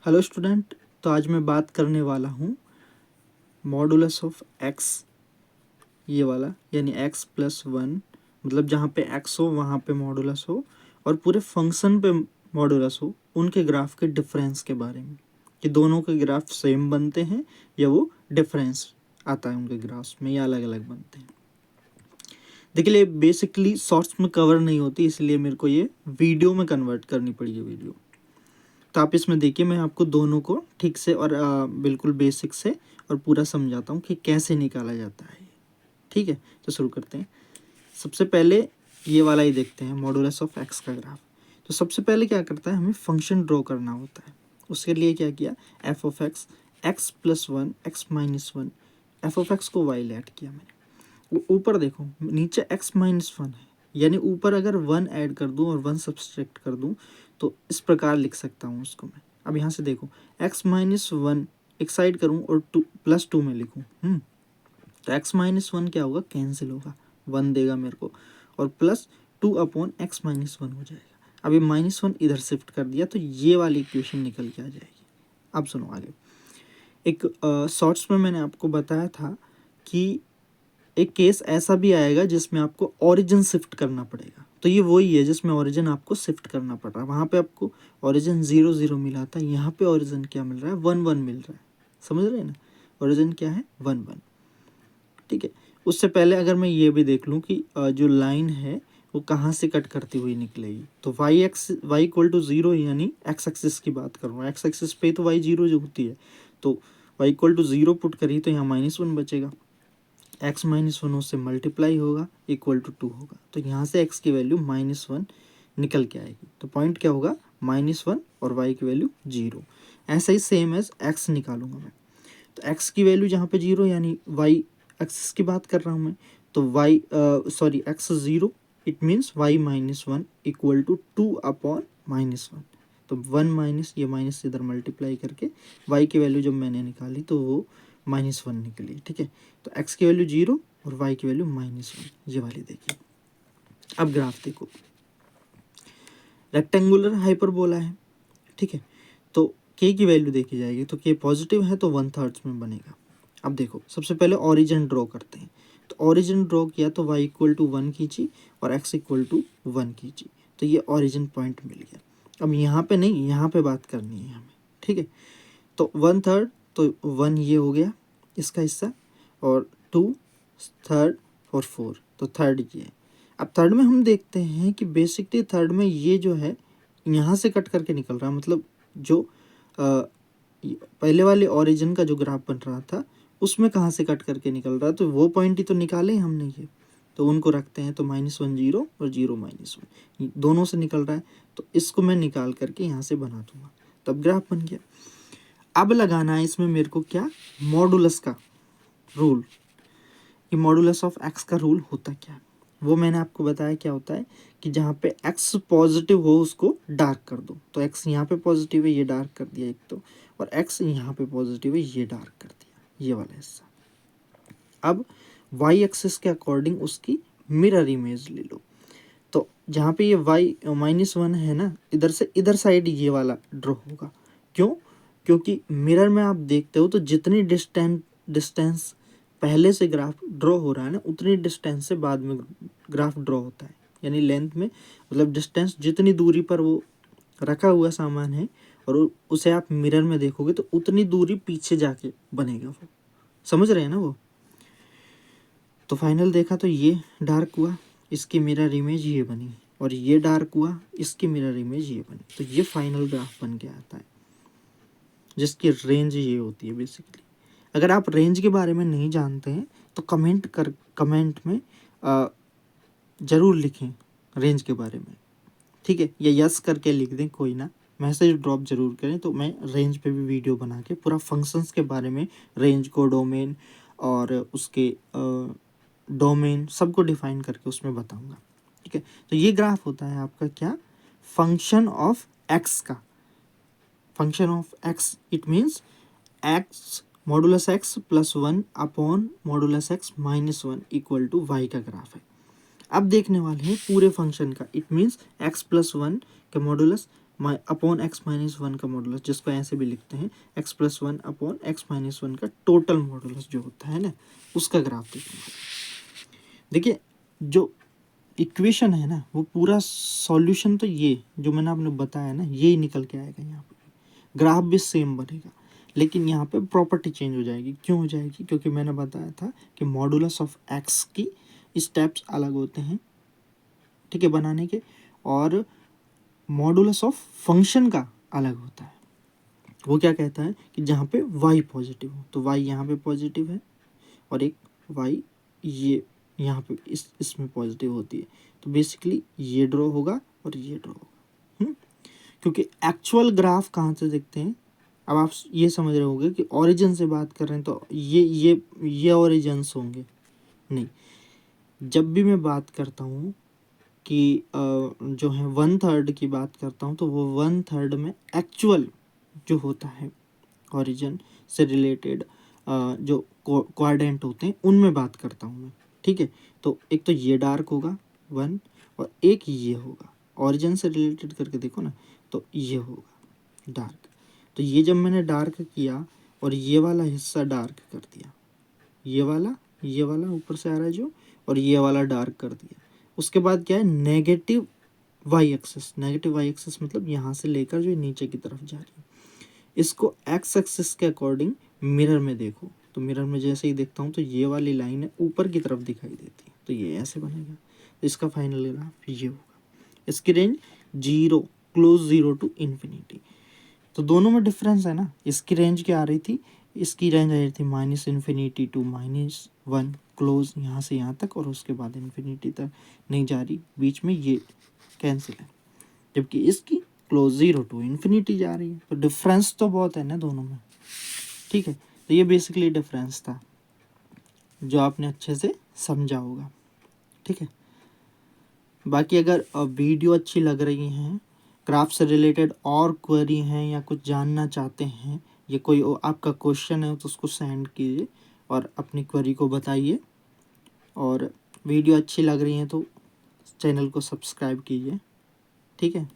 Hello student. तो आज मैं बात करने वाला हूँ मॉडुलस ऑफ एक्स, ये वाला, यानी एक्स प्लस वन, मतलब जहाँ पे एक्स हो वहाँ पे मॉडुलस हो और पूरे फंक्शन पे मॉडुलस हो, उनके ग्राफ के डिफरेंस के बारे में, कि दोनों के ग्राफ सेम बनते हैं या वो डिफरेंस आता है उनके ग्राफ्स में या अलग अलग बनते हैं। देखिए, बेसिकली शॉर्ट्स में कवर नहीं होती, इसलिए मेरे को ये वीडियो में कन्वर्ट करनी पड़ी है वीडियो। तो आप इसमें देखिए, मैं आपको दोनों को ठीक से और बिल्कुल बेसिक से और पूरा समझाता हूँ कि कैसे निकाला जाता है। ठीक है, तो शुरू करते हैं। सबसे पहले ये वाला ही देखते हैं, मॉडुलस ऑफ एक्स का ग्राफ। तो सबसे पहले क्या करता है, हमें फंक्शन ड्रॉ करना होता है। उसके लिए क्या किया, F of x, x plus one, x minus one, F of x को वाई लेट किया मैंने। ऊपर देखो, नीचे एक्स माइनस वन है, यानी ऊपर अगर वन ऐड कर दूं और वन सब्सट्रैक्ट कर दूं तो इस प्रकार लिख सकता हूँ उसको मैं। अब यहाँ से देखो, एक्स माइनस वन एक साइड करूँ और टू प्लस टू में लिखूँ, तो एक्स माइनस वन क्या होगा, कैंसिल होगा, वन देगा मेरे को, और plus two upon X minus one हो जाएगा। अब ये माइनस वन इधर शिफ्ट कर दिया तो ये वाली इक्वेशन निकल के आ जाएगी। अब सुनो आगे, एक शॉर्ट्स में मैंने आपको बताया था कि एक केस ऐसा भी आएगा जिसमें आपको ओरिजिन शिफ्ट करना पड़ेगा। तो ये वही है जिसमें ओरिजिन आपको शिफ्ट करना पड़ रहा है। वहाँ पे आपको ओरिजिन 0 0 मिला था, यहाँ पे ओरिजिन क्या मिल रहा है, 1 1 मिल रहा है। समझ रहे हैं ना, ओरिजिन क्या है, 1 1। ठीक है, उससे पहले अगर मैं ये भी देख लूँ कि जो लाइन है वो कहाँ से कट करती हुई निकलेगी, तो वाई इक्वल टू 0, यानी एक्स एक्सिस की बात कर रहा हूँ। एक्स एक्सिस पे तो वाई 0 जो होती है, तो वाई इक्वल टू 0 पुट करी तो यहाँ माइनस वन बचेगा, एक्स माइनस वन उससे मल्टीप्लाई होगा, इक्वल टू टू होगा, तो यहाँ से एक्स की वैल्यू माइनस वन निकल के आएगी। तो पॉइंट क्या होगा, माइनस वन, और वाई की वैल्यू 0। ऐसा ही सेम एज एक्स निकालूंगा मैं, तो एक्स की वैल्यू जहाँ पे 0, यानी वाई एक्सिस की बात कर रहा हूँ मैं, तो y sorry x 0, it means y minus one equal to two upon minus one. तो वन माइनस ये माइनस इधर मल्टीप्लाई करके वाई की वैल्यू जब मैंने निकाली तो वो माइनस वन निकली। ठीक है, तो एक्स की वैल्यू 0 और वाई की वैल्यू माइनस वन, ये वाली देखिए। अब ग्राफ देखो, रेक्टेंगुलर हाइपरबोला है। ठीक है, तो के की वैल्यू देखी जाएगी, तो के पॉजिटिव है तो 1/3 में बनेगा। अब देखो, सबसे पहले ओरिजिन ड्रॉ करते हैं। तो ओरिजिन ड्रॉ किया तो y इक्वल टू वन खींची और x इक्वल टू वन खींची, तो ये ओरिजिन पॉइंट मिल गया। अब यहाँ पे नहीं, यहाँ पे बात करनी है हमें। ठीक है, तो 1/3, तो वन ये हो गया इसका हिस्सा, और टू थर्ड और फोर, तो थर्ड ये है। अब थर्ड में हम देखते हैं कि बेसिकली थर्ड में ये जो है यहाँ से कट करके निकल रहा है, मतलब जो पहले वाले ओरिजिन का जो ग्राफ बन रहा था उसमें कहाँ से कट करके निकल रहा है, तो वो पॉइंट ही तो निकाले हमने ये, तो उनको रखते हैं। तो माइनस वन जीरो और जीरो माइनस वन दोनों से निकल रहा है, तो इसको मैं निकाल करके यहाँ से बना दूंगा, तब ग्राफ बन गया। अब लगाना है इसमें मेरे को क्या, मॉडुलस का रूल, कि मॉडुलस ऑफ एक्स का रूल होता क्या है। वो मैंने आपको बताया क्या होता है, कि जहाँ पे एक्स पॉजिटिव हो उसको डार्क कर दो। तो एक्स यहाँ पे पॉजिटिव है, ये डार्क कर दिया एक तो, और एक्स यहाँ पे पॉजिटिव है, ये डार्क कर दिया, ये वाला हिस्सा। अब वाई एक्सिस के अकॉर्डिंग उसकी मिरर इमेज ले लो। तो जहाँ पे ये वाई माइनस वन है ना, इधर से इधर साइड ये वाला ड्रॉ होगा। क्यों, क्योंकि मिरर में आप देखते हो तो जितनी डिस्टेंस पहले से ग्राफ ड्रॉ हो रहा है ना, उतनी डिस्टेंस से बाद में ग्राफ ड्रॉ होता है। यानी लेंथ में, मतलब डिस्टेंस जितनी दूरी पर वो रखा हुआ सामान है और उसे आप मिरर में देखोगे तो उतनी दूरी पीछे जाके बनेगा वो। समझ रहे हैं ना वो। तो फाइनल देखा तो ये डार्क हुआ, इसकी मिरर इमेज ये बनी, और ये डार्क हुआ, इसकी मिरर इमेज ये बनी, तो ये फाइनल ग्राफ बन के आता है, जिसकी रेंज ये होती है बेसिकली। अगर आप रेंज के बारे में नहीं जानते हैं तो कमेंट में ज़रूर लिखें रेंज के बारे में। ठीक है, या यस करके लिख दें, कोई ना, मैसेज ड्रॉप जरूर करें, तो मैं रेंज पे भी वीडियो बना के पूरा फंक्शंस के बारे में, रेंज को, डोमेन और उसके डोमेन सबको डिफाइन करके उसमें बताऊंगा। ठीक है, तो ये ग्राफ होता है आपका क्या, फंक्शन ऑफ एक्स का। Function of X it means X modulus X plus one upon modulus X minus one equal to Y का ग्राफ है। अब देखने वाले हैं पूरे फंक्शन का, it means X plus one का modulus upon X minus one का मॉडुलस, जिसको ऐसे भी लिखते हैं X plus one upon X minus one का टोटल मॉडुलस जो होता है ना, उसका ग्राफ देखना। देखिए जो इक्वेशन है ना, वो पूरा सॉल्यूशन तो ये जो मैंने आपने बताया ना, ये ही निकल के आएगा। यहाँ पे ग्राफ भी सेम बनेगा, लेकिन यहाँ पे प्रॉपर्टी चेंज हो जाएगी। क्यों हो जाएगी? क्योंकि मैंने बताया था कि मॉडुलस ऑफ एक्स की स्टेप्स अलग होते हैं, ठीक है, बनाने के, और मॉडुलस ऑफ फंक्शन का अलग होता है। वो क्या कहता है कि जहाँ पे y पॉजिटिव हो, तो y यहाँ पे पॉजिटिव है, और एक y ये यहाँ पे इसमें पॉजिटिव होती है, तो बेसिकली ये ड्रॉ होगा और ये ड्रॉ होगा। क्योंकि एक्चुअल ग्राफ कहाँ से देखते हैं, अब आप ये समझ रहे होंगे कि ओरिजिन से बात कर रहे हैं तो ये ओरिजिन्स होंगे, नहीं। जब भी मैं बात करता हूँ कि जो है 1/3 की बात करता हूँ, तो वो 1/3 में एक्चुअल जो होता है ओरिजिन से रिलेटेड जो क्वाड्रेंट होते हैं उनमें बात करता हूँ मैं, ठीक है। तो एक तो ये डार्क होगा 1, और एक ये होगा, ओरिजिन से रिलेटेड करके देखो ना, तो ये होगा डार्क। तो ये जब मैंने डार्क किया और ये वाला हिस्सा डार्क कर दिया, ये वाला ऊपर से आ रहा है जो, और ये वाला डार्क कर दिया, उसके बाद क्या है, negative y axis. Negative y axis मतलब यहाँ से लेकर जो नीचे की तरफ जा रही है, इसको एक्स एक्सिस के अकॉर्डिंग मिरर में देखो, तो मिरर में जैसे ही देखता हूँ तो ये वाली लाइन है ऊपर की तरफ दिखाई देती है, तो ये ऐसे बनेगा। तो इसका फाइनल ग्राफ ये होगा। इसकी रेंज 0 क्लोज 0 टू इन्फिनिटी। तो दोनों में डिफरेंस है ना। इसकी रेंज क्या आ रही थी, इसकी रेंज आ रही थी -इन्फिनिटी टू -1 क्लोज यहाँ से यहाँ तक, और उसके बाद इन्फिनिटी तक नहीं जा रही, बीच में ये कैंसिल है, जबकि इसकी क्लोज 0 टू इन्फिनिटी जा रही है। तो डिफरेंस तो बहुत है ना दोनों में, ठीक है। तो ये बेसिकली डिफरेंस था जो आपने अच्छे से समझा होगा, ठीक है। बाकी अगर वीडियो अच्छी लग रही हैं, क्राफ्ट से रिलेटेड और क्वेरी हैं या कुछ जानना चाहते हैं, या कोई आपका क्वेश्चन है, तो उसको सेंड कीजिए और अपनी क्वेरी को बताइए। और वीडियो अच्छी लग रही है तो चैनल को सब्सक्राइब कीजिए, ठीक है।